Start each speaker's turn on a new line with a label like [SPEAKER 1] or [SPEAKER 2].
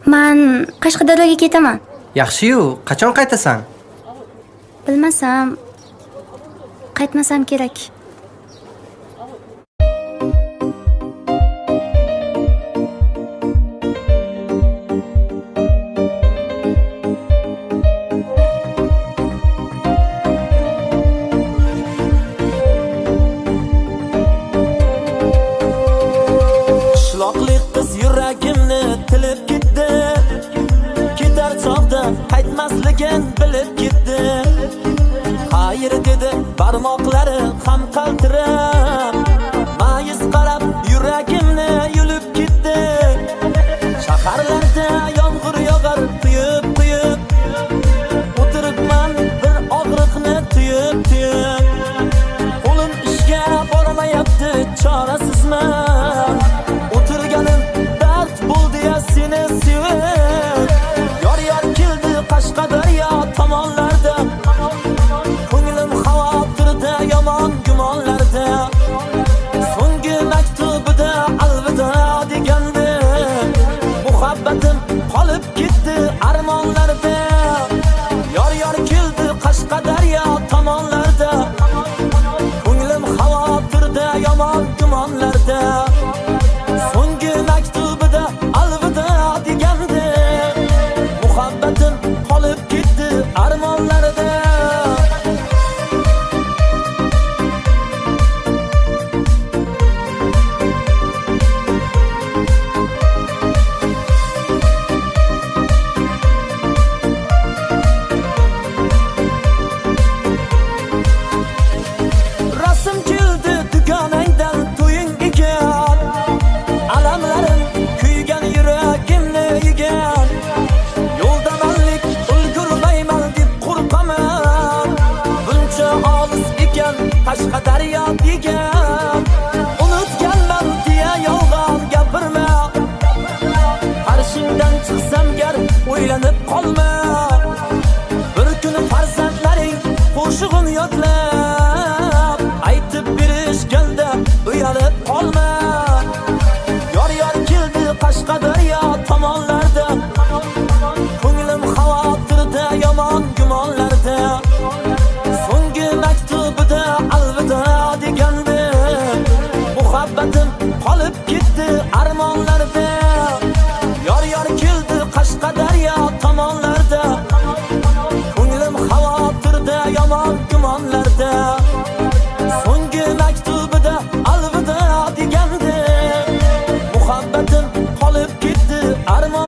[SPEAKER 1] Men Qashqadaryoga ketaman.
[SPEAKER 2] Yaxshi-yu, qachon qaytasan?
[SPEAKER 1] Bilmasam, qaytmasam kerak.
[SPEAKER 3] Qishloqlik qiz yuragimni tilib ketdi. Ketar chog'da qaytmasligin bilib ketdi. Xayr dedi, barmoqlari ham qaltirab. Mayus qarab yuragimni yulib ketdi. Shaharlarda yomg'ir yog'ar quyib. O'tiribman bir og'riqni tuyib. Qo'lim ishga bormayapti, chorasizman. O'tirganim dard bo'ldi ya seni sevib. Yor keldi Qashqadaryo tomonlarda. Ko'nglim xavotirda, yomon gumonlarda. So'nggi maktubida alvida degandi. Muhabbatim qolib ketdi armonlarda. Yor keldi Qashqadaryo tomonlarda. Ko'nglim xavotirda, yomon gumonlarda. So'nggi maktubida alvida degandi. Muhabbatim qolib ketdi armonlarda. Rasm keldi dugonangdan to'ying ekan. Alamlarim kuygan yuragimni yegan. Yo'ldan allik ulgurmayman deb qo'rqaman. Buncha olis ekan Qashqadaryo degan. Unutganman deya yolg'on gapirma. Qarshingdan chiqsam gar o'ylanib qolma. Bir kuni farzandlaring qo'shig'in yodlab aytib berishganda uyalib qolma. Yor keldi Qashqadaryo tomonlar.